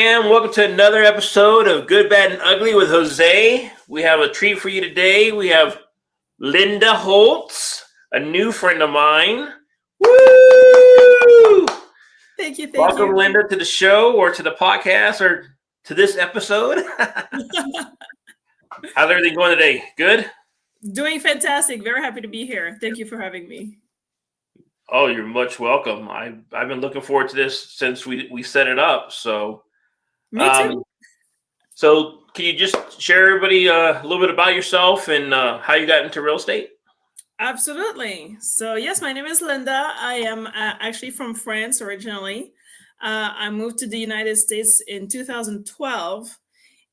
And welcome to another episode of Good, Bad, and Ugly with Jose. We have a treat for you today. We have Linda Holtz, a new friend of mine. Woo! Thank you, thank Welcome, you. Linda, to the show or to the podcast or to this episode. How's everything going today? Good? Doing fantastic. Very happy to be here. Thank you for having me. Oh, you're much welcome. I've been looking forward to this since we set it up. So, Me um, too. so can you just share everybody a little bit about yourself and how you got into real estate? Absolutely. So, yes, my name is Linda. I am actually from France originally. I moved to the United States in 2012.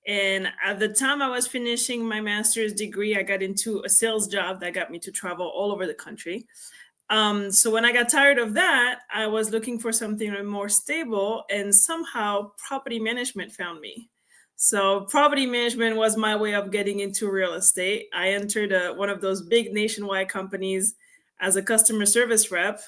And at the time I was finishing my master's degree, I got into a sales job that got me to travel all over the country. So when I got tired of that, I was looking for something more stable, and somehow property management found me. So property management was my way of getting into real estate. I entered one of those big nationwide companies as a customer service rep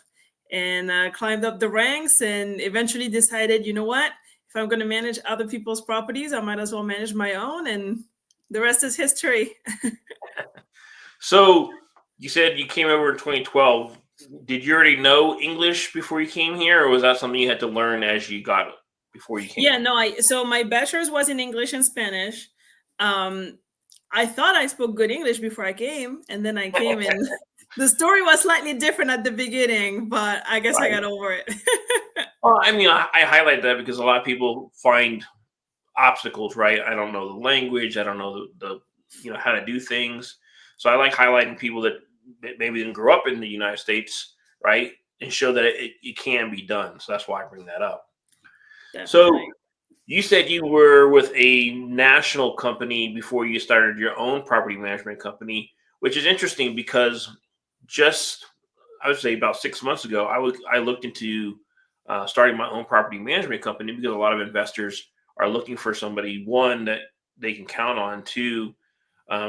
and climbed up the ranks and eventually decided, you know what? If I'm going to manage other people's properties, I might as well manage my own. And the rest is history. So you said you came over in 2012. Did you already know English before you came here, or was that something you had to learn as you got it before you came? Yeah, no, so my bachelor's was in English and Spanish. Um, I thought I spoke good English before I came, and then I came and the story was slightly different at the beginning, but I guess I Right. got over it. Well, I mean, I highlight that because a lot of people find obstacles. Right. I don't know the language. I don't know the how to do things. So I like highlighting people that maybe didn't grow up in the United States, right, and show that it can be done. So that's why I bring that up. So Definitely. you said you were with a national company before you started your own property management company, which is interesting because just I would say about 6 months ago, I looked into starting my own property management company because a lot of investors are looking for somebody, one, that they can count on, two,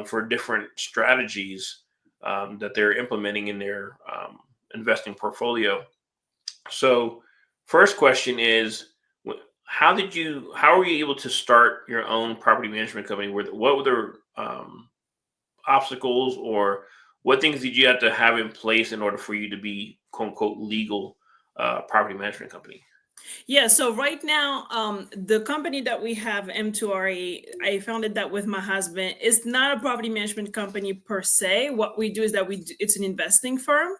for different strategies that they're implementing in their investing portfolio. So, first question is, how were you able to start your own property management company? What were the obstacles, or what things did you have to have in place in order for you to be quote unquote legal property management company? Yeah, so right now, the company that we have, M2RE, I founded that with my husband. It's not a property management company per se. What we do is that it's an investing firm.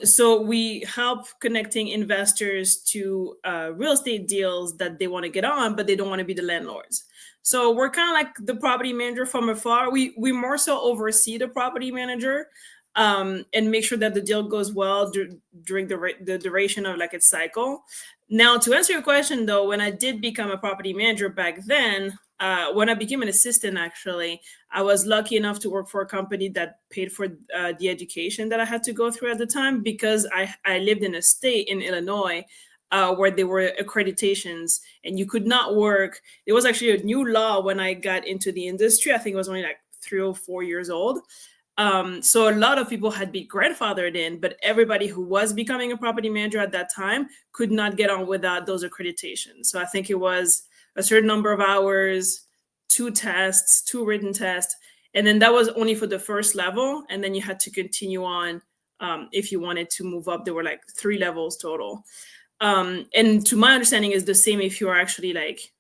So we help connecting investors to real estate deals that they want to get on, but they don't want to be the landlords. So we're kind of like the property manager from afar. We more so oversee the property manager and make sure that the deal goes well during the duration of like its cycle. Now, to answer your question, though, when I did become a property manager back then, when I became an assistant, actually, I was lucky enough to work for a company that paid for the education that I had to go through at the time because I lived in a state in Illinois where there were accreditations and you could not work. It was actually a new law when I got into the industry. I think it was only like 3 or 4 years old. So a lot of people had been grandfathered in, but everybody who was becoming a property manager at that time could not get on without those accreditations. So I think it was a certain number of hours, two tests, two written tests, and then that was only for the first level, and then you had to continue on if you wanted to move up. There were like 3 levels total. And to my understanding, is the same if you're actually like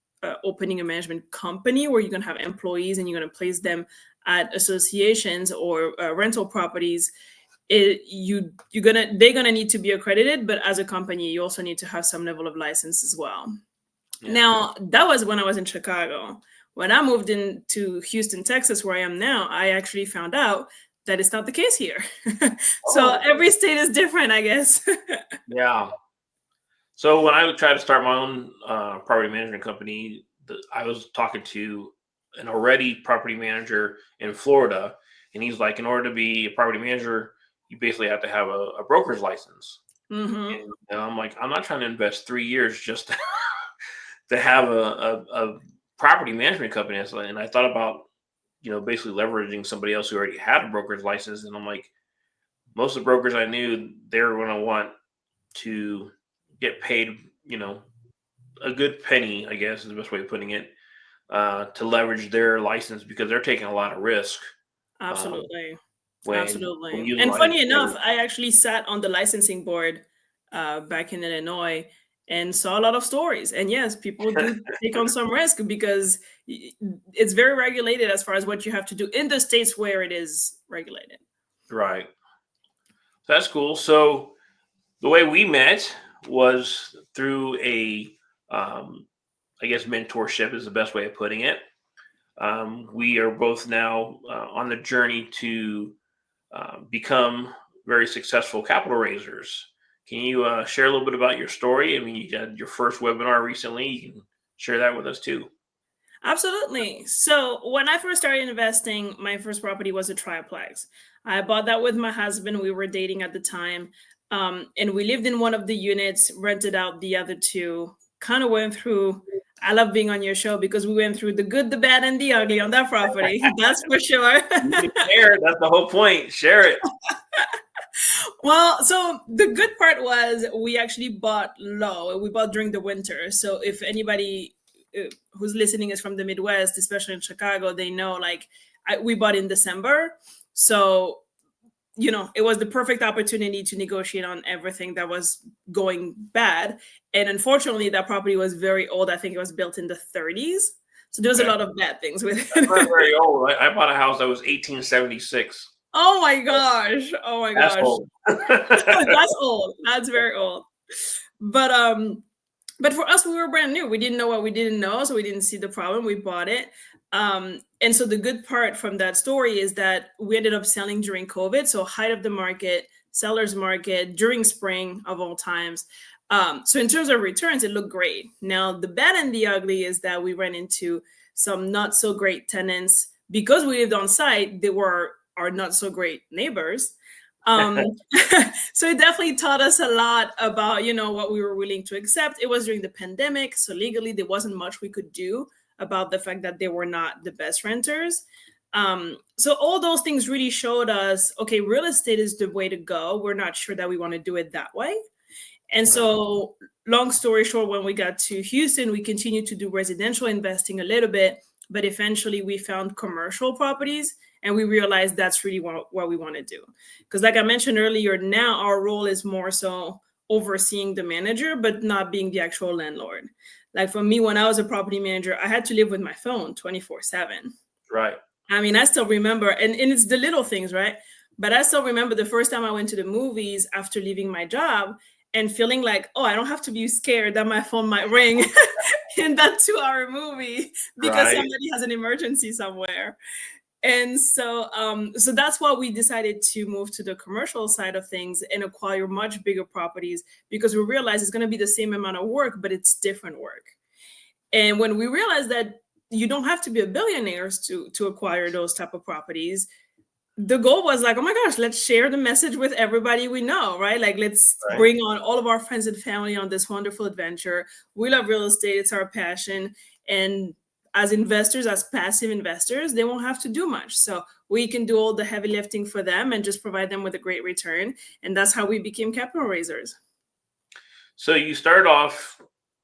opening a management company where you're gonna have employees and you're gonna place them at associations or rental properties. They're gonna need to be accredited, but as a company, you also need to have some level of license as well. Yeah. Now, that was when I was in Chicago. When I moved into Houston, Texas, where I am now, I actually found out that it's not the case here. So Oh, every state is different, I guess. yeah. So when I would try to start my own property management company, I was talking to an already property manager in Florida, and he's like, in order to be a property manager, you basically have to have a broker's license. Hmm. And I'm like, I'm not trying to invest 3 years just to have a property management company. And I thought about, basically leveraging somebody else who already had a broker's license. And I'm like, most of the brokers I knew, they were going to want to get paid, a good penny, I guess is the best way of putting it, to leverage their license because they're taking a lot of risk um, Absolutely. when Absolutely. And utilizing funny their. enough, I actually sat on the licensing board back in Illinois and saw a lot of stories. And yes, people do take on some risk because y- it's very regulated as far as what you have to do in the states where it is regulated. Right. So that's cool. So the way we met was through um, I guess mentorship is the best way of putting it. We are both now on the journey to become very successful capital raisers. Can you share a little bit about your story? I mean, you had your first webinar recently. You can share that with us too. Absolutely. So when I first started investing, my first property was a triplex. I bought that with my husband. We were dating at the time. And we lived in one of the units, rented out the other two, kind of went through. I love being on your show because we went through the good, the bad, and the ugly on that property. That's for sure. You can share it. That's the whole point. Share it. Well, so the good part was we actually bought low. We bought during the winter. So if anybody who's listening is from the Midwest, especially in Chicago, they know like we bought in December. So, it was the perfect opportunity to negotiate on everything that was going bad. And unfortunately, that property was very old. I think it was built in the 30s. So there was a Okay. lot of bad things with That's not it. very old. I bought a house that was 1876. Oh my gosh. Oh my That's gosh. old. That's old. That's very old. But but for us, we were brand new. We didn't know what we didn't know, so we didn't see the problem. We bought it. And so the good part from that story is that we ended up selling during COVID, so height of the market, seller's market during spring of all times. So in terms of returns, it looked great. Now the bad and the ugly is that we ran into some not so great tenants because we lived on site. They were our not so great neighbors. Um, so it definitely taught us a lot about what we were willing to accept. It was during the pandemic, so legally there wasn't much we could do about the fact that they were not the best renters. So all those things really showed us, okay, real estate is the way to go. We're not sure that we want to do it that way. And Right. so, long story short, when we got to Houston, we continued to do residential investing a little bit, but eventually we found commercial properties and we realized that's really what we want to do. Because, like I mentioned earlier, now our role is more so overseeing the manager, but not being the actual landlord. Like for me, when I was a property manager, I had to live with my phone 24/7. Right. I mean, I still remember, and it's the little things, right? But I still remember the first time I went to the movies after leaving my job and feeling like, oh, I don't have to be scared that my phone might ring in that 2-hour movie because Right. somebody has an emergency somewhere. And so that's why we decided to move to the commercial side of things and acquire much bigger properties because we realized it's going to be the same amount of work, but it's different work. And when we realized that you don't have to be a billionaire to acquire those type of properties, the goal was like, oh my gosh, let's share the message with everybody we know, right? Like, let's Right. bring on all of our friends and family on this wonderful adventure. We love real estate, it's our passion. And as investors, as passive investors, they won't have to do much. So we can do all the heavy lifting for them and just provide them with a great return. And that's how we became capital raisers. So you started off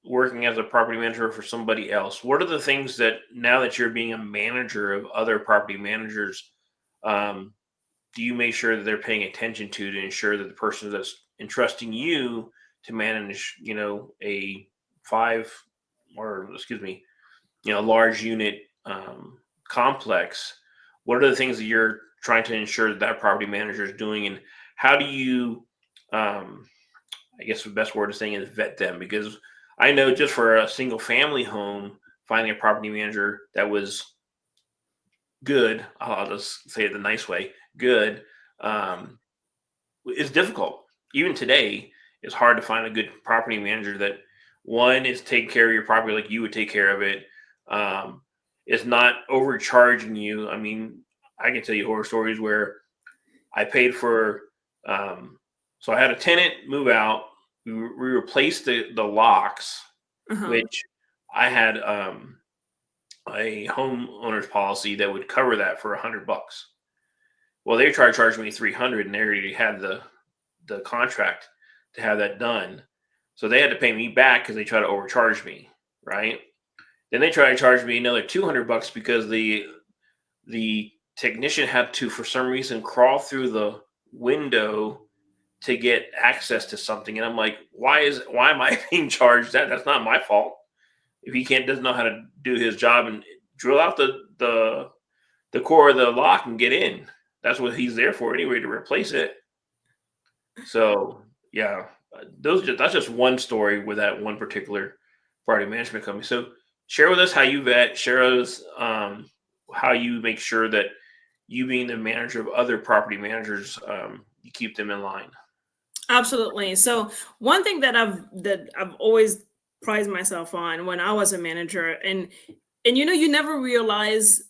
working as a property manager for somebody else. What are the things that now that you're being a manager of other property managers, um, do you make sure that they're paying attention to ensure that the person that's entrusting you to manage, a five or excuse me, large unit complex? What are the things that you're trying to ensure that that property manager is doing, and how do you um, I guess the best word of saying is vet them, because I know just for a single family home, finding a property manager that was good, I'll just say it the nice way, good, um, is difficult. Even today, it's hard to find a good property manager that one is taking care of your property like you would take care of it. Um, is not overcharging you. I mean, I can tell you horror stories where I paid for. So I had a tenant move out. We replaced the locks, Uh-huh. which I had a homeowner's policy that would cover that for $100. Well, they tried to charge me 300, and they already had the contract to have that done. So they had to pay me back because they tried to overcharge me. right? Then they try to charge me another $200 because the technician had to, for some reason, crawl through the window to get access to something. And I'm like, why am I being charged that? That's not my fault. If he can't doesn't know how to do his job and drill out the core of the lock and get in. That's what he's there for anyway, to replace it. So yeah, that's just one story with that one particular property management company. So share with us how you vet. Share with us how you make sure that you, being the manager of other property managers, you keep them in line. Absolutely. So one thing that I've always prided myself on when I was a manager, and you never realize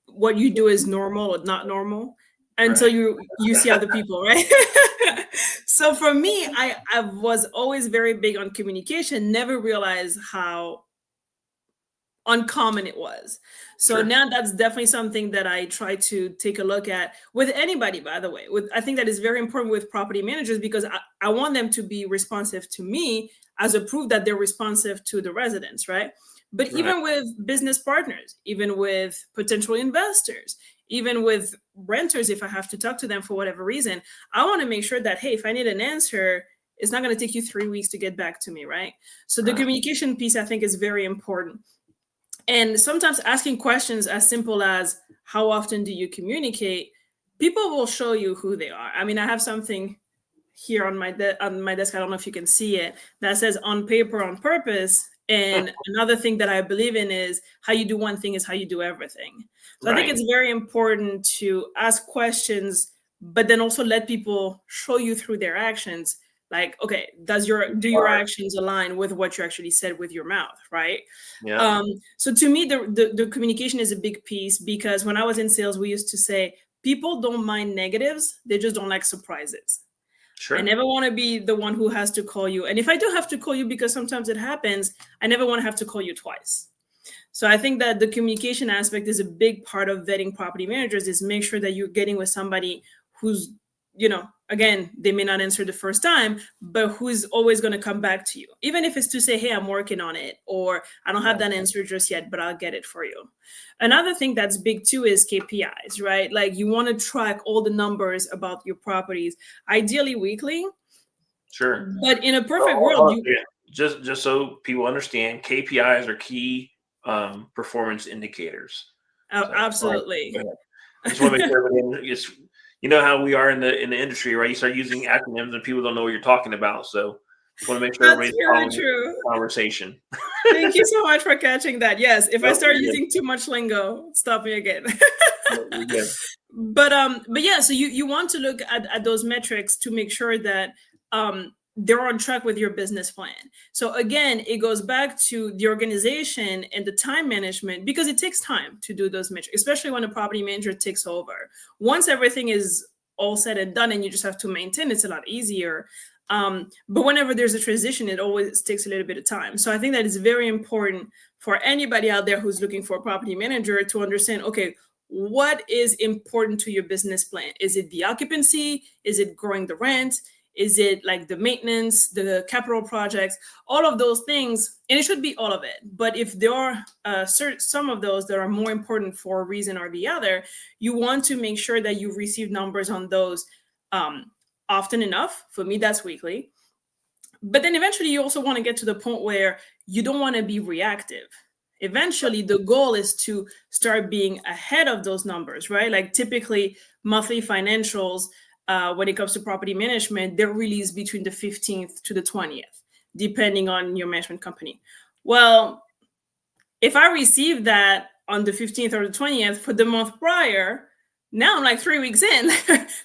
what you do is normal or not normal until Right. you see other people, right? So for me, I was always very big on communication, never realized how uncommon it was. So Sure. now that's definitely something that I try to take a look at with anybody, by the way. With I think that is very important with property managers because I want them to be responsive to me as a proof that they're responsive to the residents, right? But Right. even with business partners, even with potential investors, even with renters, if I have to talk to them for whatever reason, I want to make sure that, hey, if I need an answer, it's not going to take you 3 weeks to get back to me, right? So the Right. communication piece I think is very important, and sometimes asking questions as simple as how often do you communicate, people will show you who they are. I mean, I have something here on on my desk, I don't know if you can see it, that says on paper on purpose. And another thing that I believe in is how you do one thing is how you do everything. So I think Right. it's very important to ask questions, but then also let people show you through their actions. Like, okay, do your Right. actions align with what you actually said with your mouth, right? Yeah. Um, so to me, the communication is a big piece because when I was in sales, we used to say people don't mind negatives, they just don't like surprises. I Sure. never want to be the one who has to call you. And if I do have to call you, because sometimes it happens, I never want to have to call you twice. So I think that the communication aspect is a big part of vetting property managers, is make sure that you're getting with somebody who's, again, they may not answer the first time, but who's always going to come back to you. Even if it's to say, hey, I'm working on it, or I don't have Right. that answer just yet, but I'll get it for you. Another thing that's big too is KPIs, right? Like you want to track all the numbers about your properties, ideally weekly. Sure. But in a So, perfect world, you yeah, just so people understand, KPIs are key performance indicators. So, all right, absolutely. go ahead. I just want to make sure everybody is, you know how we are in the industry, right? You start using acronyms and people don't know what you're talking about. So, just want to make sure That's everybody's very following true. the conversation. Thank you so much for catching that. Yes, if I No, start you're good. using too much lingo, stop me again. No, you're good. But yeah, so you want to look at those metrics to make sure that they're on track with your business plan. So again, it goes back to the organization and the time management, because it takes time to do those metrics, especially when a property manager takes over. Once everything is all said and done and you just have to maintain, it's a lot easier. But whenever there's a transition, it always takes a little bit of time. So I think that it's very important for anybody out there who's looking for a property manager to understand, okay, what is important to your business plan? Is it the occupancy? Is it growing the rent? Is it like the maintenance, the capital projects, all of those things? And it should be all of it. But if there are some of those that are more important for a reason or the other, you want to make sure that you receive numbers on those often enough. For me, that's weekly. But then eventually, you also want to get to the point where you don't want to be reactive. Eventually, the goal is to start being ahead of those numbers, right? Like typically, monthly financials, when it comes to property management, they're released between the 15th to the 20th, depending on your management company. Well, if I receive that on the 15th or the 20th for the month prior, now I'm like 3 weeks in.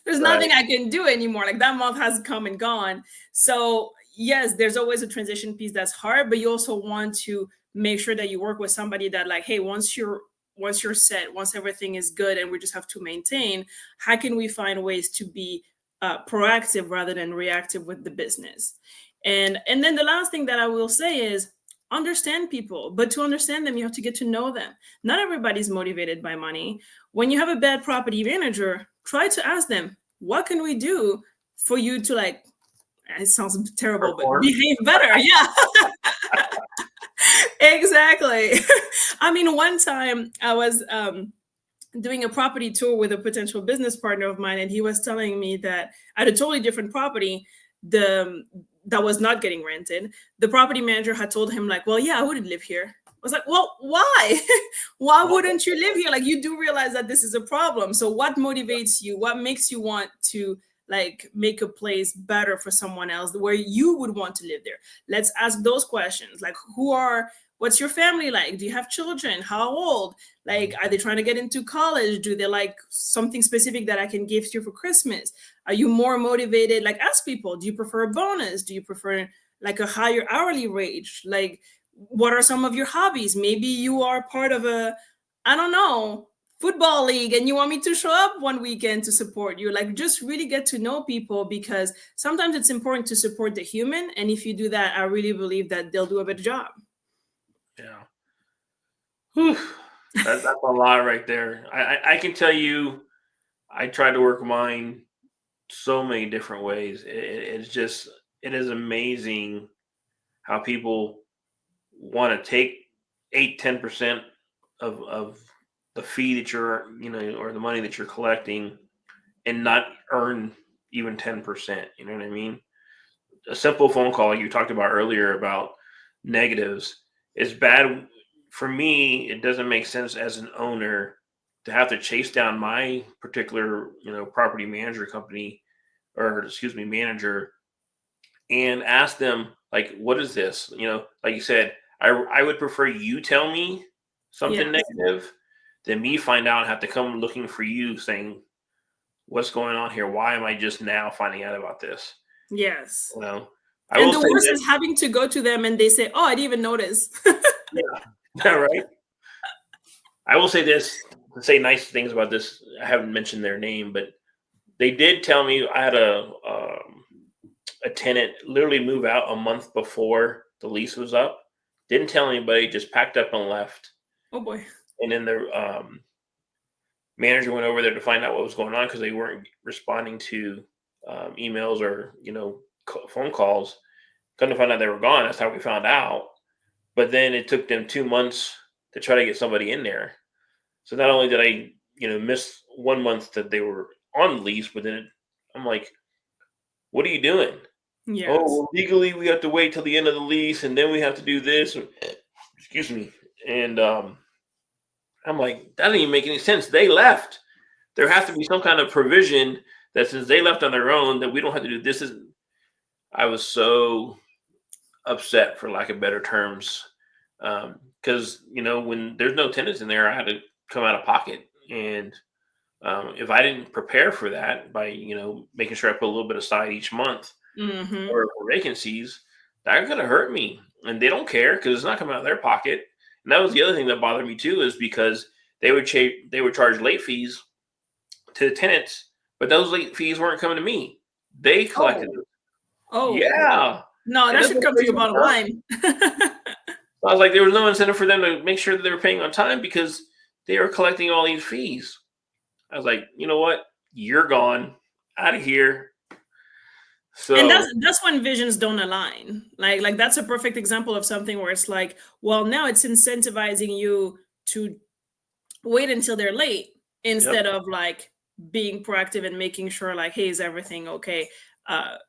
There's Right. nothing I can do anymore. Like that month has come and gone. So, yes, there's always a transition piece that's hard, but you also want to make sure that you work with somebody that, like, hey, once you're set, once everything is good and we just have to maintain, how can we find ways to be proactive rather than reactive with the business? And then the last thing that I will say is understand people, but to understand them, you have to get to know them. Not everybody's motivated by money. When you have a bad property manager, try to ask them, what can we do for you to, like, it sounds terrible, but Perform. behave better? Yeah. Exactly. I mean, one time I was doing a property tour with a potential business partner of mine, and he was telling me that at a totally different property, the that was not getting rented, the property manager had told him like, well, yeah, I wouldn't live here. I was like, well, why? Why wouldn't you live here? Like, you do realize that this is a problem. So what motivates you? What makes you want to like make a place better for someone else where you would want to live there? Let's ask those questions. Like, what's your family like? Do you have children? How old? Like, are they trying to get into college? Do they like something specific that I can gift you for Christmas? Are you more motivated? Like, ask people, do you prefer a bonus? Do you prefer like a higher hourly wage? Like, what are some of your hobbies? Maybe you are part of I don't know, football league and you want me to show up one weekend to support you. Like, just really get to know people, because sometimes it's important to support the human. And if you do that, I really believe that they'll do a better job. Yeah. Whew. That's a lot right there. I can tell you, I tried to work mine so many different ways. It's just, it is amazing how people want to take 8, 10% of the fee that you're, or the money that you're collecting, and not earn even 10%. You know what I mean? A simple phone call, like you talked about earlier about negatives, is bad. For me, it doesn't make sense as an owner to have to chase down my particular, property manager company, or excuse me, manager, and ask them like, what is this? Like you said, I would prefer you tell me something Yes. negative than me find out and have to come looking for you saying, what's going on here? Why am I just now finding out about this? Yes. You know, I And will the say worst this. is having to go to them and they say, oh, I didn't even notice. Yeah, right. I will say this to say nice things about this. I haven't mentioned their name, but they did tell me I had a tenant literally move out a month before the lease was up. Didn't tell anybody, just packed up and left. Oh boy. And then the manager went over there to find out what was going on because they weren't responding to emails or phone calls. Couldn't find out they were gone. That's how we found out. But then it took them 2 months to try to get somebody in there. So not only did I, miss 1 month that they were on the lease, but then I'm like, what are you doing? Oh, Yes. well, legally we have to wait till the end of the lease, and then we have to do this. Excuse me. And I'm like, that doesn't even make any sense. They left. There has to be some kind of provision that since they left on their own, that we don't have to do this. Is I was so upset, for lack of better terms, because when there's no tenants in there, I had to come out of pocket, and if I didn't prepare for that by making sure I put a little bit aside each month Hmm. for vacancies, that could have hurt me. And they don't care because it's not coming out of their pocket. And that was the other thing that bothered me too, is because they would charge late fees to the tenants, but those late fees weren't coming to me. They collected Oh, them. oh, Yeah, no, and that that's should what's come to your crazy, bottom huh? line. I was like, there was no incentive for them to make sure that they were paying on time because they were collecting all these fees. I was like, you know what? You're gone, out of here. And So, that's when visions don't align. Like that's a perfect example of something where it's like, well, now it's incentivizing you to wait until they're late yep. instead of like being proactive and making sure like, hey, is everything okay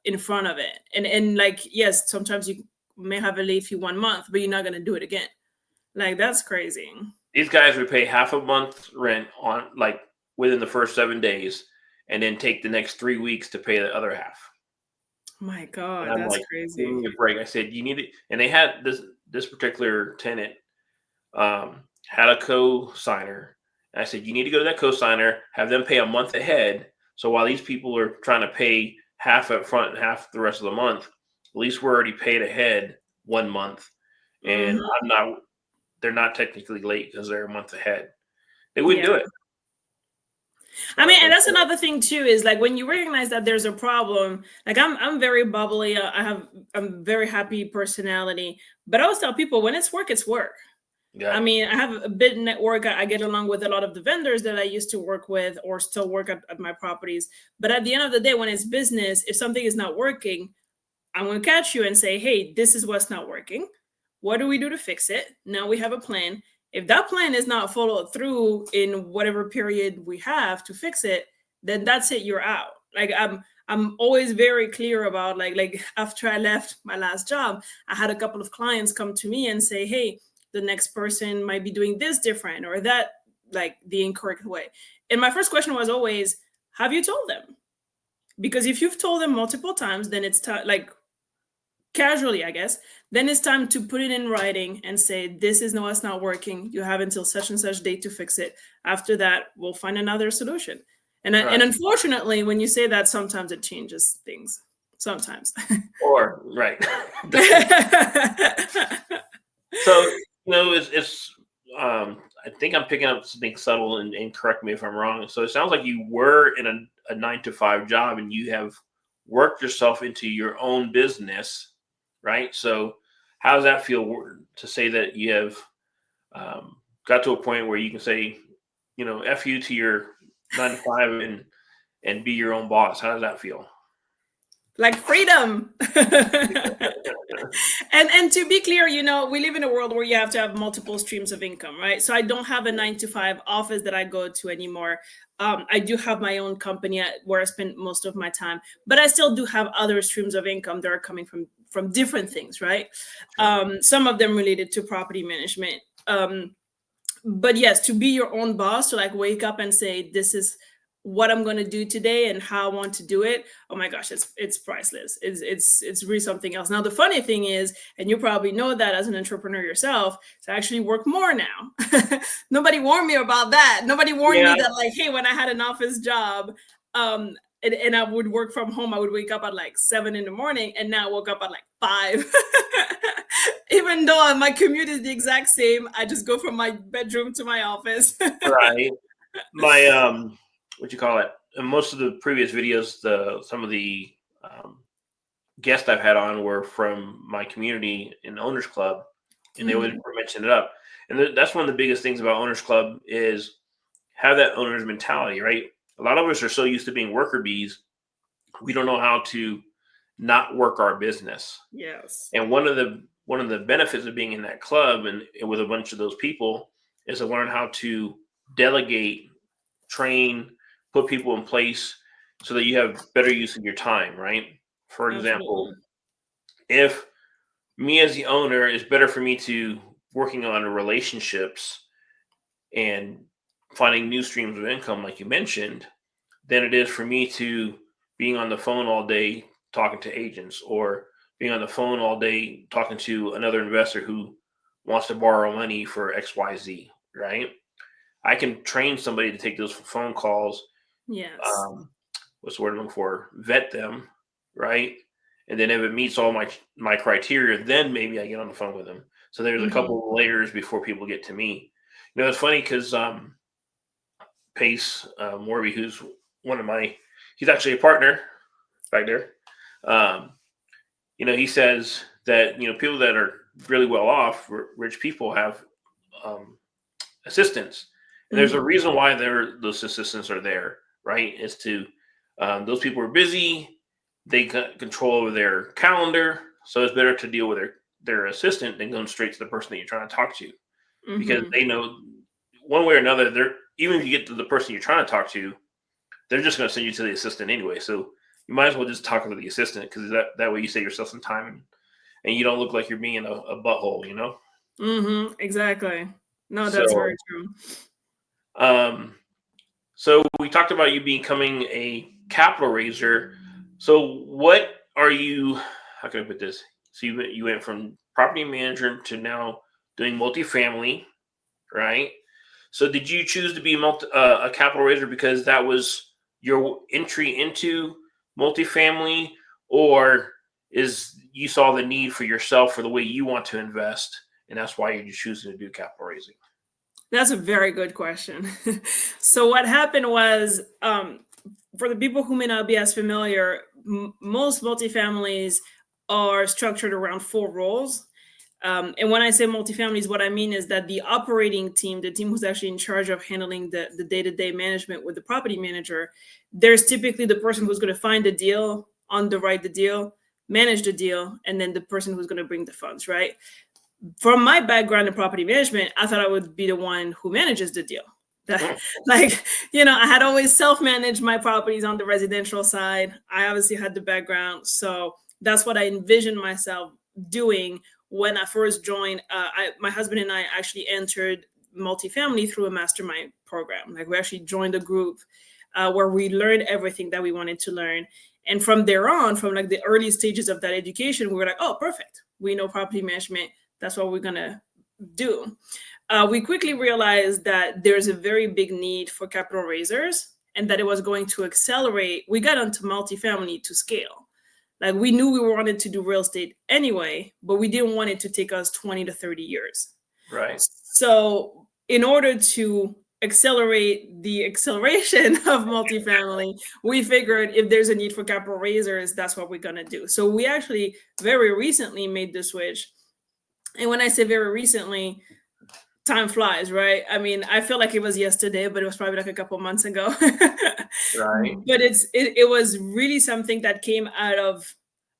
in front of it. And like, yes, sometimes you may have a late fee 1 month, but you're not going to do it again. Like, that's crazy. These guys would pay half a month's rent on like within the first 7 days, and then take the next 3 weeks to pay the other half. My And God, I'm that's like, give crazy. me a break. I said, you need it. And they had this particular tenant had a co-signer. And I said, you need to go to that co-signer, have them pay a month ahead. So while these people are trying to pay half up front and half the rest of the month, at least we're already paid ahead 1 month. And Hmm. I'm not they're not technically late because they're a month ahead. They wouldn't Yeah. do it. So I I was mean, and like, that's another thing too, is like when you recognize that there's a problem, like I'm very bubbly. I'm very happy personality, but I always tell people when it's work, it's work. I yeah, mean, I have a big network. I get along with a lot of the vendors that I used to work with or still work at my properties. But at the end of the day, when it's business, if something is not working, I'm going to catch you and say, hey, this is what's not working. What do we do to fix it? Now we have a plan. If that plan is not followed through in whatever period we have to fix it, then that's it, you're out. Like I'm always very clear about like after I left my last job, I had a couple of clients come to me and say, hey, the next person might be doing this different or that, like the incorrect way. And my first question was always, have you told them? Because if you've told them multiple times, then it's like casually, I guess, then it's time to put it in writing and say, this is no, it's not working. You have until such and such date to fix it. After that, we'll find another solution. And unfortunately, when you say that, sometimes it changes things. Sometimes. Or right. So it's I think I'm picking up something subtle, and correct me if I'm wrong. So it sounds like you were in a 9 to 5 job, and you have worked yourself into your own business, right? So how does that feel to say that you have got to a point where you can say, F you to your 9 to 5 and be your own boss? How does that feel? Like freedom. And to be clear, we live in a world where you have to have multiple streams of income, right? So I don't have a 9 to 5 office that I go to anymore. I do have my own company where I spend most of my time, but I still do have other streams of income that are coming from different things, right? Some of them related to property management. But yes, to be your own boss, to like wake up and say, this is what I'm going to do today and how I want to do it. Oh my gosh, it's priceless. It's really something else. Now, the funny thing is, and you probably know that as an entrepreneur yourself, to actually work more now. Nobody warned me about that. Nobody warned me that, like, hey, when I had an office job, and I would work from home, I would wake up at like 7 in the morning, and now I woke up at like 5. Even though my commute is the exact same, I just go from my bedroom to my office. Right. My what you call it? In most of the previous videos, some of the guests I've had on were from my community in Owners Club, and they always mention it up. And that's one of the biggest things about Owners Club is have that owner's mentality, right? A lot of us are so used to being worker bees, we don't know how to not work our business. Yes. And one of the benefits of being in that club and with a bunch of those people is to learn how to delegate, train, put people in place so that you have better use of your time, right? For example, if me as the owner, is better for me to working on relationships and finding new streams of income, like you mentioned, than it is for me to being on the phone all day talking to agents, or being on the phone all day talking to another investor who wants to borrow money for XYZ, right? I can train somebody to take those phone calls. Yes. What's the word I'm looking for? Vet them, right? And then if it meets all my criteria, then maybe I get on the phone with them. So there's a couple of layers before people get to me. It's funny because Pace Morby, who's he's actually a partner back there. He says that people that are really well off, rich people, have assistants, and there's a reason why those assistants are there, right? It's to those people are busy, they got control over their calendar, so it's better to deal with their assistant than going straight to the person that you're trying to talk to, because they know one way or another, even if you get to the person you're trying to talk to, they're just going to send you to the assistant anyway. So you might as well just talk to the assistant, because that way you save yourself some time and you don't look like you're being a butthole, Exactly. No, that's very true. So we talked about you becoming a capital raiser. So what are you? How can I put this? So you went from property manager to now doing multifamily, right? So did you choose to be a capital raiser because that was your entry into multifamily, or you saw the need for yourself for the way you want to invest, and that's why you're choosing to do capital raising? That's a very good question. So what happened was, for the people who may not be as familiar, most multifamilies are structured around 4 roles. And when I say multifamilies, what I mean is that the operating team, the team who's actually in charge of handling the day-to-day management with the property manager, there's typically the person who's going to find the deal, underwrite the deal, manage the deal, and then the person who's going to bring the funds, right? from my background in property management, I thought I would be the one who manages the deal. Mm. Like, I had always self-managed my properties on the residential side. I obviously had the background. So that's what I envisioned myself doing when I first joined. My husband and I actually entered multifamily through a mastermind program. Like, we actually joined a group where we learned everything that we wanted to learn. And from there on, from like the early stages of that education, we were like, oh, perfect. We know property management. That's what we're going to do. We quickly realized that there's a very big need for capital raisers and that it was going to accelerate. We got onto multifamily to scale. Like, we knew we wanted to do real estate anyway, but we didn't want it to take us 20 to 30 years. Right. So in order to accelerate the acceleration of multifamily, we figured if there's a need for capital raisers, that's what we're going to do. So we actually very recently made the switch. And when I say very recently, time flies, right? I mean, I feel like it was yesterday, but it was probably like a couple months ago. Right. But it was really something that came out of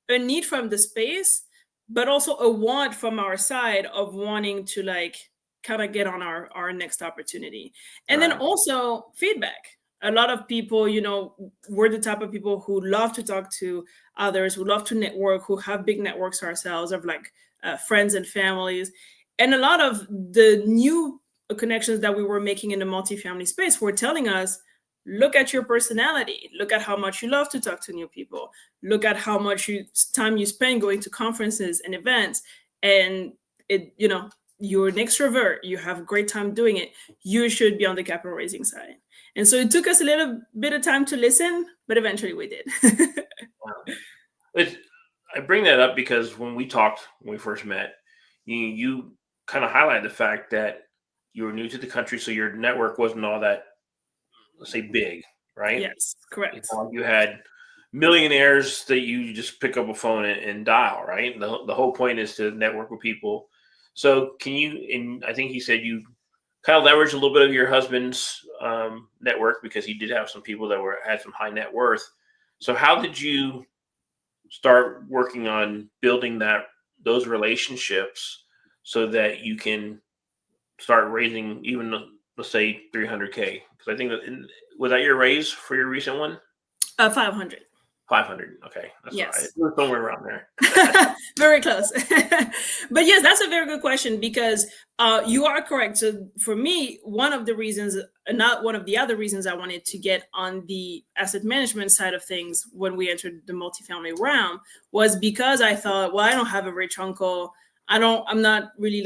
a need from the space, but also a want from our side of wanting to like kind of get on our next opportunity. And then Right. also feedback. A lot of people, we're the type of people who love to talk to others, who love to network, who have big networks ourselves of like friends and families. And a lot of the new connections that we were making in the multifamily space were telling us, look at your personality, look at how much you love to talk to new people, look at how much time you spend going to conferences and events. And you're an extrovert, you have a great time doing it, you should be on the capital raising side. And so it took us a little bit of time to listen, but eventually we did. Wow. I bring that up because when we first met, you kind of highlighted the fact that you were new to the country, so your network wasn't all that, let's say, big, right? Yes, correct. You had millionaires that you just pick up a phone and dial, right? The whole point is to network with people. So can you, and I think he said you kind of leverage a little bit of your husband's network because he did have some people that had some high net worth. So how did you start working on building those relationships so that you can start raising even, let's say, 300K? Because I think was that your raise for your recent one? 500. 500. Okay, that's Yes. right. It was somewhere around there. Very close. But yes, that's a very good question because you are correct. So for me, one of the reasons, not one of the other reasons I wanted to get on the asset management side of things when we entered the multifamily realm was because I thought, well, I don't have a rich uncle. I'm not really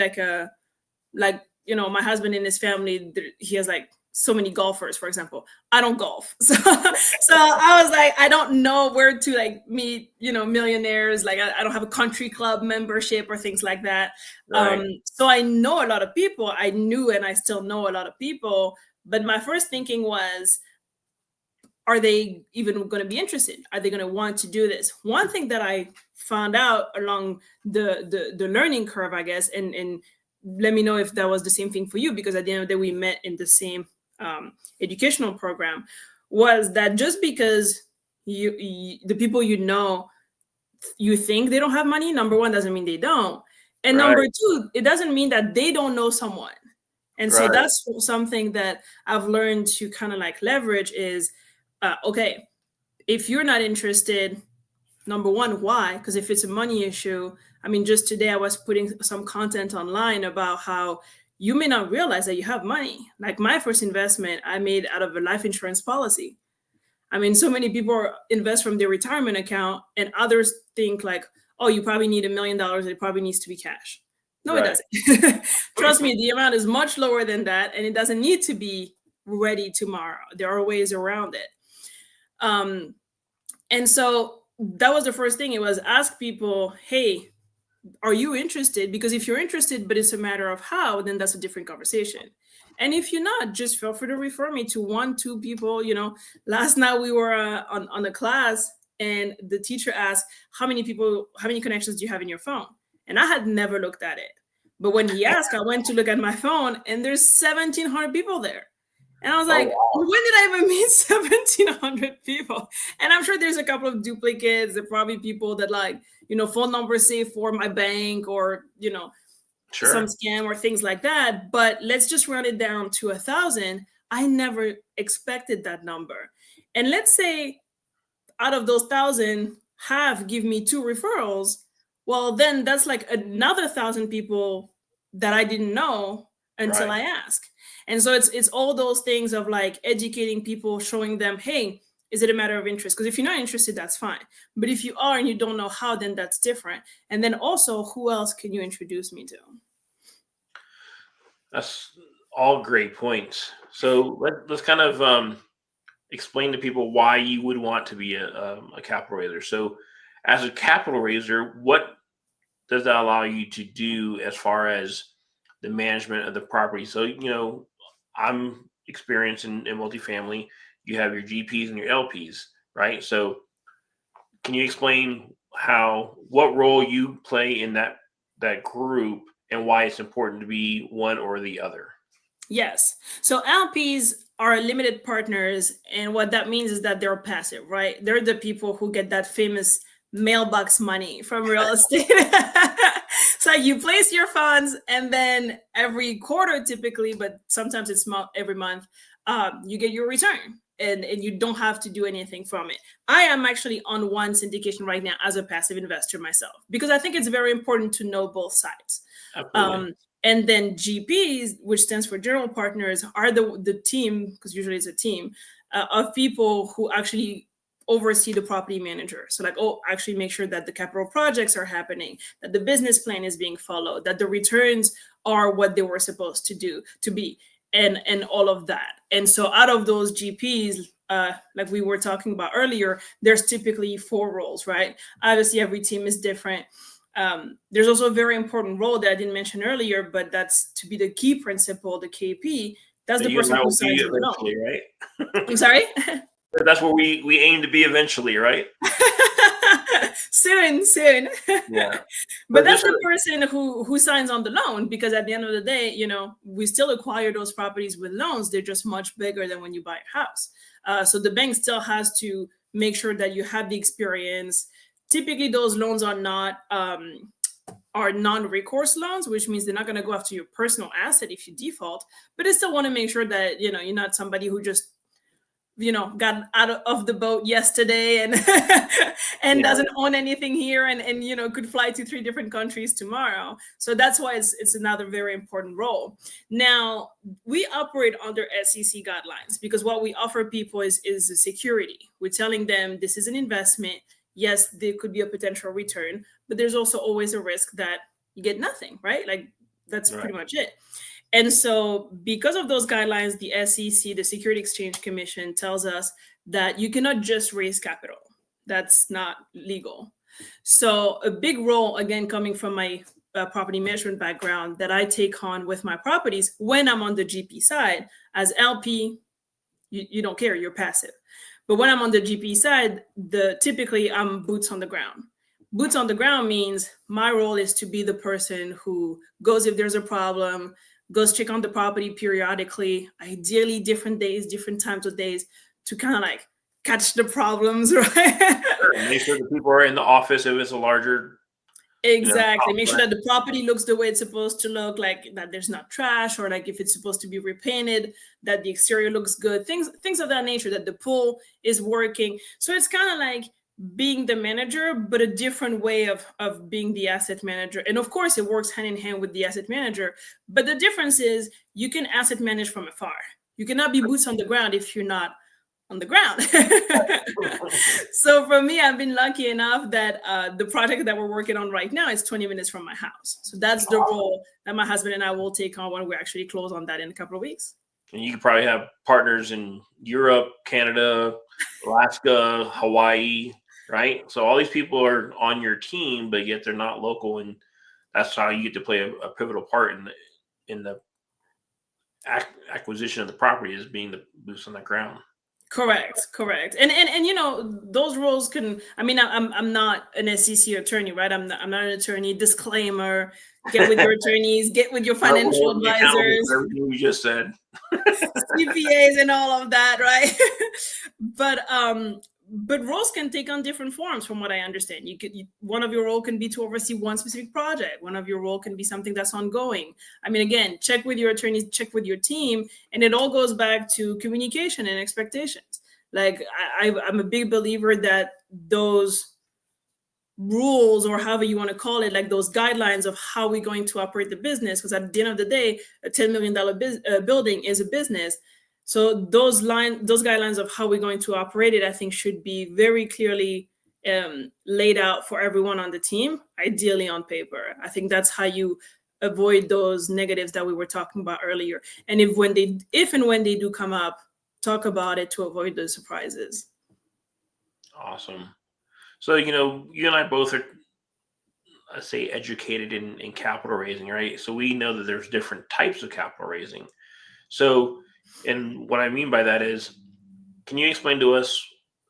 my husband and his family, he has like so many golfers, for example. I don't golf. So I was like, I don't know where to like meet, millionaires. Like I don't have a country club membership or things like that. Right. So I know a lot of people. I knew and I still know a lot of people. But my first thinking was, are they even going to be interested? Are they going to want to do this? One thing that I found out along the learning curve, I guess, and let me know if that was the same thing for you, because at the end of the day, we met in the same educational program, was that just because the people you think they don't have money, number one, doesn't mean they don't. And Right. number two, it doesn't mean that they don't know someone. And so Right. that's something that I've learned to kind of like leverage is, okay, if you're not interested, number one, why? Because if it's a money issue, I mean, just today I was putting some content online about how you may not realize that you have money. Like my first investment I made out of a life insurance policy. I mean, so many people invest from their retirement account and others think like, oh, you probably need $1 million. It probably needs to be cash. No, it Right. doesn't. Trust me, the amount is much lower than that. And it doesn't need to be ready tomorrow. There are ways around it. And so that was the first thing. It was ask people, hey, are you interested? Because if you're interested, but it's a matter of how, then that's a different conversation. And if you're not, just feel free to refer me to 1, 2 people. Last night we were on a class and the teacher asked, how many connections do you have in your phone? And I had never looked at it. But when he asked, I went to look at my phone and there's 1,700 people there. And I was like, wow. when did I even meet 1,700 people? And I'm sure there's a couple of duplicates. There are probably people that phone numbers saved for my bank or, some Sure. scam or things like that. But let's just run it down to 1,000. I never expected that number. And let's say out of those 1,000, half give me 2 referrals. Well, then that's like another 1,000 people that I didn't know until Right. I ask. And so it's all those things of like educating people, showing them, hey, is it a matter of interest? Because if you're not interested, that's fine. But if you are and you don't know how, then that's different. And then also, who else can you introduce me to? That's all great points. So let's kind of explain to people why you would want to be a capital raiser. So, as a capital raiser, what does that allow you to do as far as the management of the property? So, I'm experienced in multifamily. You have your GPs and your LPs, right? So, can you explain what role you play in that group and why it's important to be one or the other? Yes. So LPs are limited partners, and what that means is that they're passive, right? They're the people who get that famous mailbox money from real estate. So you place your funds, and then every quarter, typically, but sometimes it's every month, you get your return. And you don't have to do anything from it. I am actually on one syndication right now as a passive investor myself, because I think it's very important to know both sides. Absolutely. Um, and then GPs, which stands for general partners, are the team, because usually it's a team of people who actually oversee the property manager. So like, oh, actually make sure that the capital projects are happening, that the business plan is being followed, that the returns are what they were supposed to be, and all of that. And so out of those GPs, like we were talking about earlier, there's typically 4 roles, right? Obviously, every team is different. There's also a very important role that I didn't mention earlier, but that's to be the key principal, the KP. That's That the you and person I who will be signs on the loan. eventually, right? I'm sorry? That's where we aim to be eventually, right? Soon, soon. Yeah. But But that's just the person who signs on the loan, because at the end of the day, we still acquire those properties with loans. They're just much bigger than when you buy a house. So the bank still has to make sure that you have the experience. Typically, those loans are non-recourse loans, which means they're not going to go after your personal asset if you default, but they still want to make sure that you're not somebody who just got out of the boat yesterday and and yeah, doesn't own anything here, and could fly to 3 different countries tomorrow. So that's why it's another very important role. Now, we operate under SEC guidelines because what we offer people is a security. We're telling them this is an investment. Yes, there could be a potential return, but there's also always a risk that you get nothing, right? Like, that's right. pretty much it. And so, because of those guidelines, the SEC, the Security Exchange Commission, tells us that you cannot just raise capital. That's not legal. So, a big role, again, coming from my property management background, that I take on with my properties when I'm on the GP side. As LP, you don't care, you're passive. But when I'm on the GP side, typically I'm boots on the ground. Boots on the ground means my role is to be the person who goes if there's a problem, goes check on the property periodically, ideally different days, different times of days, to kind of like catch the problems, right? Sure. Make sure the people are in the office if it's a larger, Exactly. Make sure complex. that the property looks the way it's supposed to look, like that there's not trash, or like if it's supposed to be repainted, that the exterior looks good, things of that nature, that the pool is working. So it's kind of like being the manager, but a different way of being the asset manager. And of course, it works hand in hand with the asset manager. But the difference is you can asset manage from afar. You cannot be boots on the ground if you're not on the ground. So for me, I've been lucky enough that the project that we're working on right now is 20 minutes from my house. So that's the role that my husband and I will take on when we actually close on that in a couple of weeks. And you could probably have partners in Europe, Canada, Alaska, Hawaii, right? So all these people are on your team, but yet they're not local, and that's how you get to play a pivotal part in the acquisition of the property, is being the boots on the ground. Correct, correct. And those roles can, I mean, I'm not an SEC attorney, right? I'm not an attorney. Disclaimer: get with your attorneys, get with your We're financial holding you accountable advisors, for everything you just said. CPAs and all of that, right? But but roles can take on different forms from what I understand. One of your role can be to oversee one specific project. One of your role can be something that's ongoing. I mean, again, check with your attorneys, check with your team, and it all goes back to communication and expectations. Like I'm a big believer that those rules, or however you want to call it, like those guidelines of how we're going to operate the business, because at the end of the day, a $10 million building is a business. So those guidelines of how we're going to operate it, I think, should be very clearly laid out for everyone on the team, ideally on paper. I think that's how you avoid those negatives that we were talking about earlier. And if and when they do come up, talk about it to avoid those surprises. Awesome. So, you and I both are, let's say, educated in capital raising, right? So we know that there's different types of capital raising. So, and what I mean by that is, can you explain to us,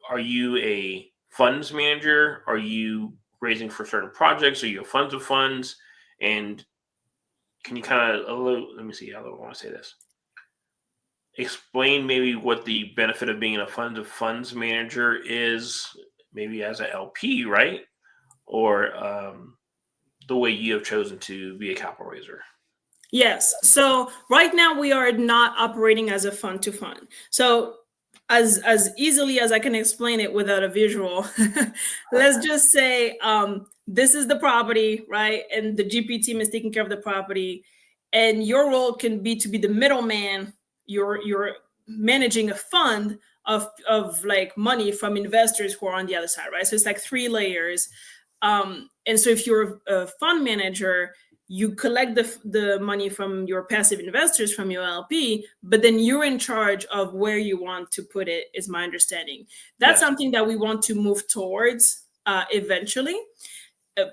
are you a funds manager? Are you raising for certain projects? Are you a funds of funds? And can you kind of, let me see how I want to say this. Explain maybe what the benefit of being a fund of funds manager is, maybe as a LP, right? Or the way you have chosen to be a capital raiser. Yes. So right now we are not operating as a fund to fund. So as easily as I can explain it without a visual, let's just say this is the property, right? And the GP team is taking care of the property, and your role can be to be the middleman. You're managing a fund of like money from investors who are on the other side, right? So it's like three layers. And so if you're a fund manager, you collect the money from your passive investors, from your LP, but then you're in charge of where you want to put it, is my understanding. That's Yes. something that we want to move towards eventually,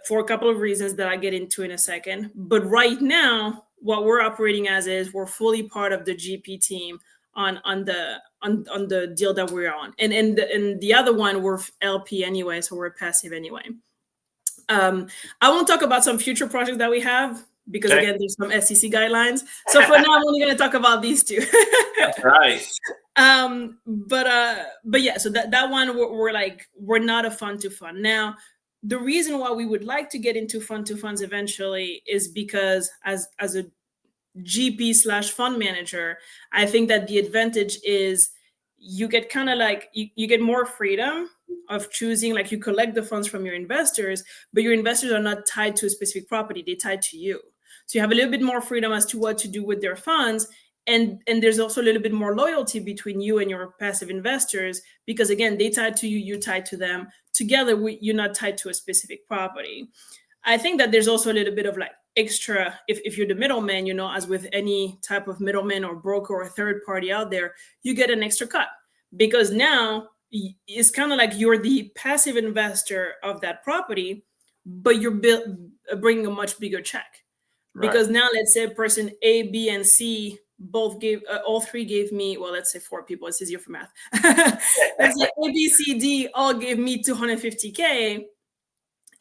for a couple of reasons that I get into in a second. But right now, what we're operating as is we're fully part of the GP team on the deal that we're on, and the other one we're LP anyway, so we're passive anyway. I won't talk about some future projects that we have because, Okay. again, there's some SEC guidelines. So for now, I'm only going to talk about these two. Right. But yeah, so that one we're not a fund to fund. Now, the reason why we would like to get into fund to funds eventually is because as a GP slash fund manager, I think that the advantage is you get kind of like you get more freedom of choosing. Like, you collect the funds from your investors, but your investors are not tied to a specific property, they're tied to you. So you have a little bit more freedom as to what to do with their funds. And there's also a little bit more loyalty between you and your passive investors, because again, they tied to you, you tied to them. Together, you're not tied to a specific property. I think that there's also a little bit of like extra, if you're the middleman, as with any type of middleman or broker or third party out there, you get an extra cut, because now it's kind of like you're the passive investor of that property, but you're bringing a much bigger check. Right. Because now, let's say person A, B, and C both gave, all three gave me, well, let's say four people, it's easier for math. Let's say A, B, C, D all gave me 250K.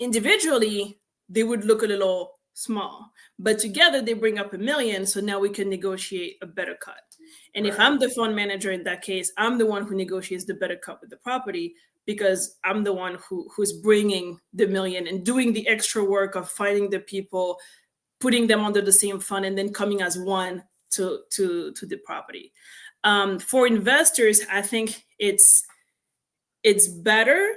Individually, they would look a little small, but together they bring up $1 million. So now we can negotiate a better cut. And if Right. I'm the fund manager in that case, I'm the one who negotiates the better cut with the property, because I'm the one who's bringing the $1 million and doing the extra work of finding the people, putting them under the same fund, and then coming as one to the property. For investors, I think it's better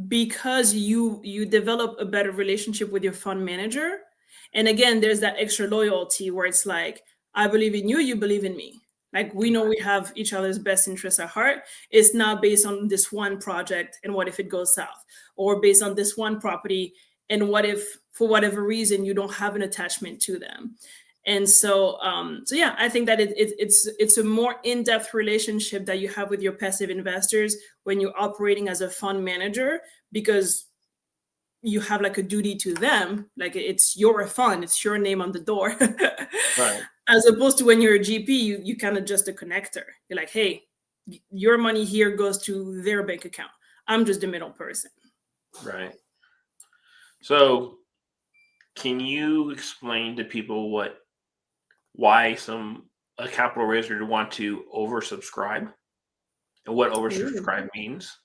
because you develop a better relationship with your fund manager. And again, there's that extra loyalty where it's like, I believe in you, you believe in me. Like, we know we have each other's best interests at heart. It's not based on this one project and what if it goes south, or based on this one property and what if for whatever reason you don't have an attachment to them. And so yeah, I think that it's a more in-depth relationship that you have with your passive investors when you're operating as a fund manager, because you have like a duty to them, like it's your fund, it's your name on the door. Right. As opposed to when you're a GP, you kind of just a connector. You're like, hey, your money here goes to their bank account, I'm just the middle person. Right. So, can you explain to people why a capital raiser would want to oversubscribe and what Ooh. oversubscribe means?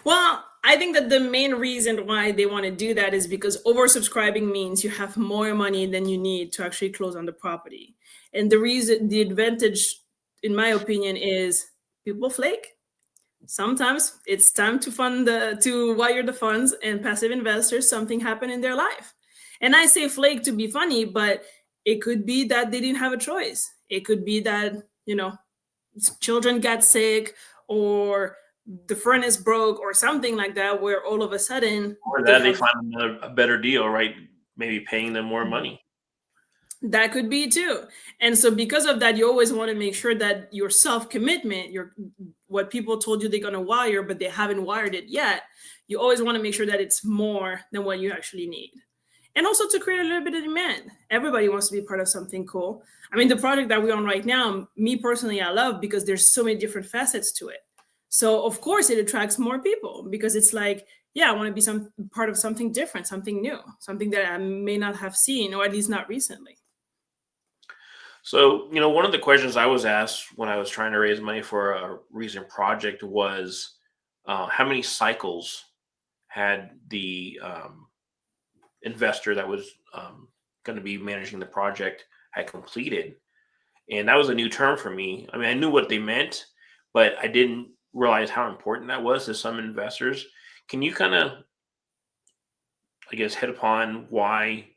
Well, I think that the main reason why they want to do that is because oversubscribing means you have more money than you need to actually close on the property. And the advantage, in my opinion, is people flake. Sometimes it's time to to wire the funds, and passive investors, something happened in their life. And I say flake to be funny, but it could be that they didn't have a choice. It could be that, children got sick, or the furnace broke, or something like that, where all of a sudden Or they that they have. find a better deal, right? Maybe paying them more money. That could be too. And so because of that, you always want to make sure that your self-commitment, your what people told you they're going to wire but they haven't wired it yet, you always want to make sure that it's more than what you actually need. And also to create a little bit of demand. Everybody wants to be part of something cool. I mean, the project that we're on right now, me personally, I love, because there's so many different facets to it. So of course it attracts more people, because it's like, yeah, I want to be some part of something different, something new, something that I may not have seen, or at least not recently. So, one of the questions I was asked when I was trying to raise money for a recent project was, how many cycles had the investor that was going to be managing the project had completed? And that was a new term for me. I mean, I knew what they meant, but I didn't realize how important that was to some investors. Can you kind of, I guess, hit upon why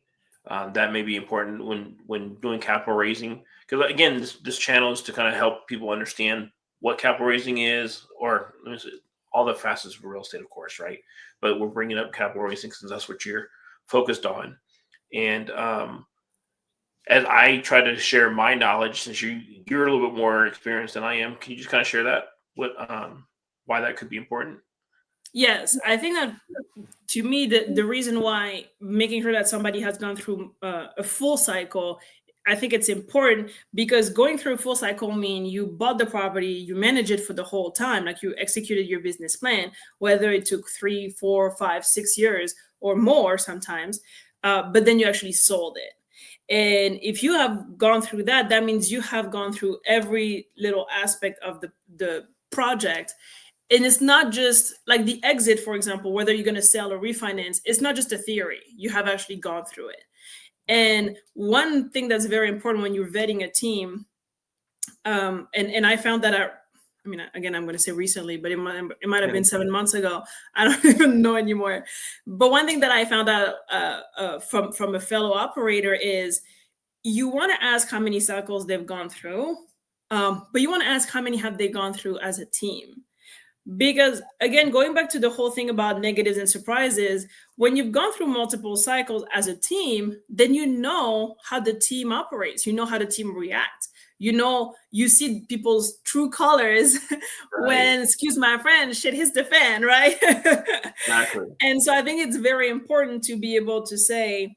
that may be important when doing capital raising? Because again, this channel is to kind of help people understand what capital raising is, or let me say, all the facets of real estate, of course, right? But we're bringing up capital raising since that's what you're focused on. And as I try to share my knowledge, since you're a little bit more experienced than I am, can you just kind of share that? What why that could be important? Yes, I think that, to me, the reason why making sure that somebody has gone through a full cycle, I think it's important, because going through a full cycle mean you bought the property, you manage it for the whole time, like you executed your business plan, whether it took 3, 4, 5, 6 years or more sometimes, but then you actually sold it. And if you have gone through that, that means you have gone through every little aspect of the project. And it's not just like the exit, for example, whether you're going to sell or refinance, it's not just a theory. You have actually gone through it. And one thing that's very important when you're vetting a team, and I found that I mean, again, I'm going to say recently, but it might have been 7 months ago. I don't even know anymore. But one thing that I found out from a fellow operator is, you want to ask how many cycles they've gone through, but you want to ask how many have they gone through as a team. Because again, going back to the whole thing about negatives and surprises, when you've gone through multiple cycles as a team, then you know how the team operates, you know how the team reacts, you see people's true colors Right. when, excuse my friend, shit hits the fan, right? Exactly. And so I think it's very important to be able to say,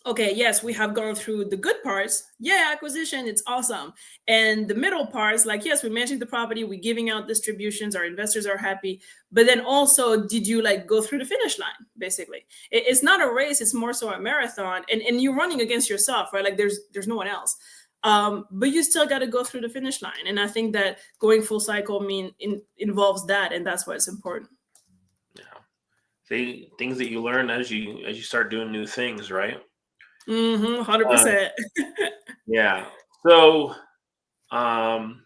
okay, yes, we have gone through the good parts. Yeah, acquisition, it's awesome. And the middle parts, like, yes, we're managing the property, we're giving out distributions, our investors are happy. But then also, did you like go through the finish line? Basically, it's not a race; it's more so a marathon, and you're running against yourself, right? Like there's no one else. But you still got to go through the finish line, and I think that going full cycle involves that, and that's why it's important. Yeah. See, things that you learn as you start doing new things, right? 100%. Uh, yeah. So, um,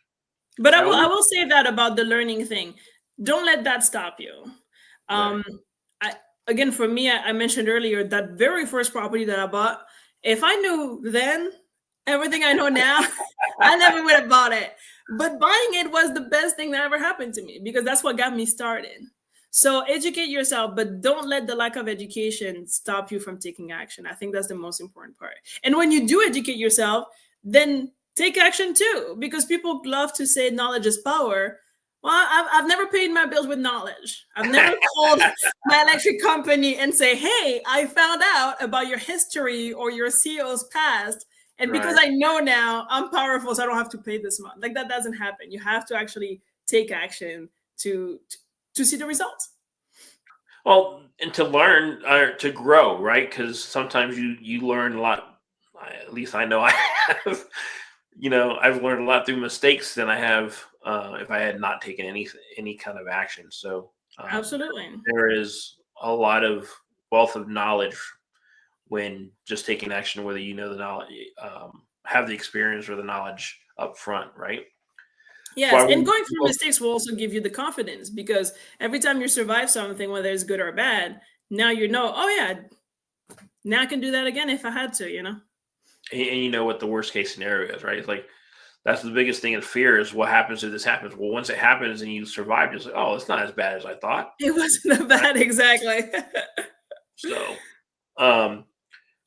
But I I will I always will say that about the learning thing. Don't let that stop you. right. Um, I again, for me, I mentioned earlier that very first property that I bought. If I knew then everything I know now, I never would have bought it. But buying it was the best thing that ever happened to me, because that's what got me started. So educate yourself, but don't let the lack of education stop you from taking action. I think that's the most important part. And when you do educate yourself, then take action too, because people love to say knowledge is power. Well, I've never paid my bills with knowledge. I've never called my electric company and say, hey, I found out about your history or your CEO's past, and because Right. I know now, I'm powerful, so I don't have to pay this month. Like, that doesn't happen. You have to actually take action to see the results. Well, and to learn or to grow, right? Because sometimes you learn a lot. At least I know I have. I've learned a lot through mistakes than I have if I had not taken any kind of action. So Absolutely. there is a lot of wealth of knowledge when just taking action, whether you know the knowledge, have the experience or the knowledge up front, right? That's Yes, why and we, going through mistakes will also give you the confidence because every time you survive something, whether it's good or bad, now you know, oh yeah, now I can do that again if I had to, you know? and you know what the worst case scenario is, right? It's like that's the biggest thing in fear is what happens if this happens. Well, once it happens and you survive, it's like, oh, it's not as bad as I thought. It wasn't that bad, exactly. So, um,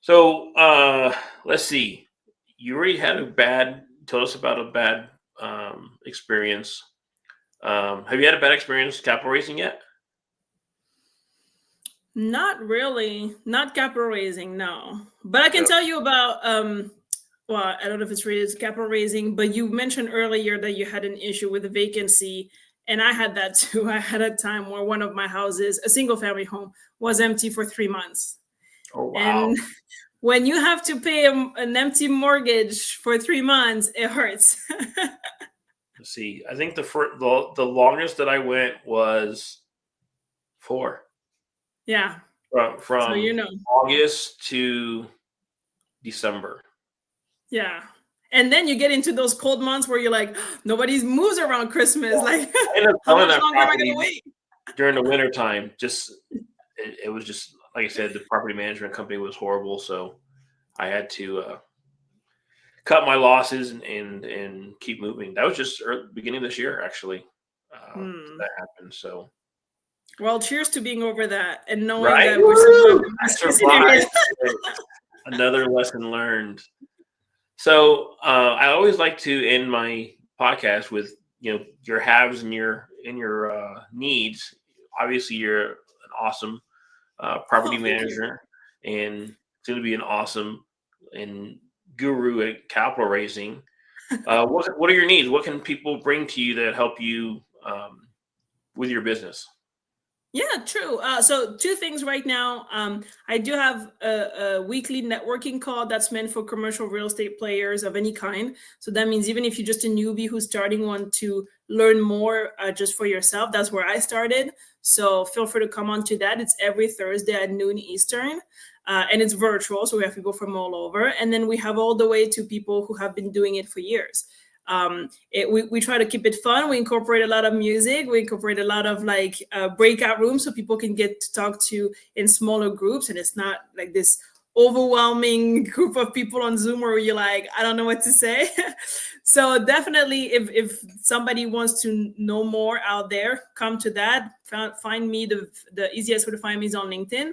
so let's see. You already had a bad. Tell us about a bad experience. Have you had a bad experience capital raising yet? Not really. Not capital raising, no. But I can No. tell you about well, I don't know if it's related to capital raising, but you mentioned earlier that you had an issue with a vacancy. And I had that too. I had a time where one of my houses, a single family home, was empty for 3 months. Oh wow. And when you have to pay an empty mortgage for 3 months, it hurts. Let's see. I think the longest that I went was 4 Yeah. from So, you know, August to December. yeah. And then you get into those cold months where you're like, nobody moves around Christmas. Yeah. Like, I ended up how selling much that longer am I going to property wait? during the winter time. Just it was just like I said, the property management company was horrible, so I had to cut my losses and keep moving. That was just beginning of this year, actually. Hmm. That happened. So Well, cheers to being over that and knowing right, that we're woo! surviving I this case scenario. survived. Another lesson learned. So I always like to end my podcast with your haves and your needs. Obviously, you're an awesome property Oh, thank you. manager and going to be an awesome and guru at capital raising. What are your needs? What can people bring to you that help you with your business? Yeah, true. So two things right now. I do have a weekly networking call that's meant for commercial real estate players of any kind. So that means even if you're just a newbie who's starting one to learn more just for yourself, that's where I started. So feel free to come on to that. It's every Thursday at noon Eastern. And it's virtual, so we have people from all over. And then we have all the way to people who have been doing it for years. We try to keep it fun. We incorporate a lot of music. We incorporate a lot of like breakout rooms so people can get to talk to in smaller groups, and it's not like this overwhelming group of people on Zoom where you're like, I don't know what to say. So definitely, if somebody wants to know more out there, come to that. Find me. The easiest way to find me is on LinkedIn.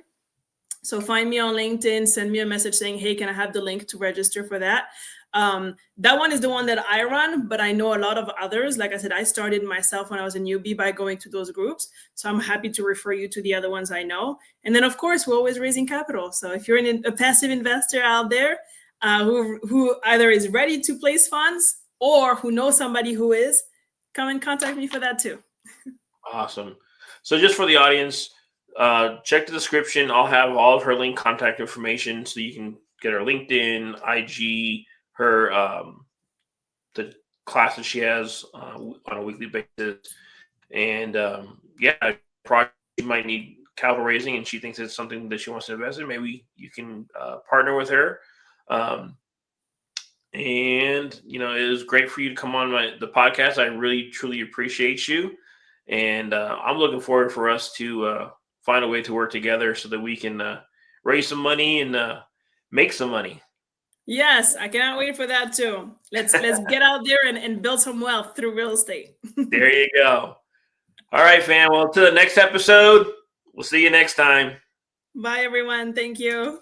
So find me on LinkedIn, send me a message saying, hey, can I have the link to register for that? That one is the one that I run, but I know a lot of others. Like I said, I started myself when I was a newbie by going to those groups. So I'm happy to refer you to the other ones I know. And then, of course, we're always raising capital. So if you're a passive investor out there who either is ready to place funds or who knows somebody who is, come and contact me for that too. Awesome. So just for the audience, check the description. I'll have all of her link contact information so you can get her LinkedIn, IG, her the classes she has on a weekly basis, and yeah, probably she might need capital raising, and she thinks it's something that she wants to invest in. Maybe you can partner with her. Um, and it was great for you to come on the podcast. I really truly appreciate you, and I'm looking forward for us to find a way to work together so that we can raise some money and make some money. Yes, I cannot wait for that too. Let's get out there and build some wealth through real estate. There you go. All right, fam. Well, to the next episode. We'll see you next time. Bye everyone. Thank you.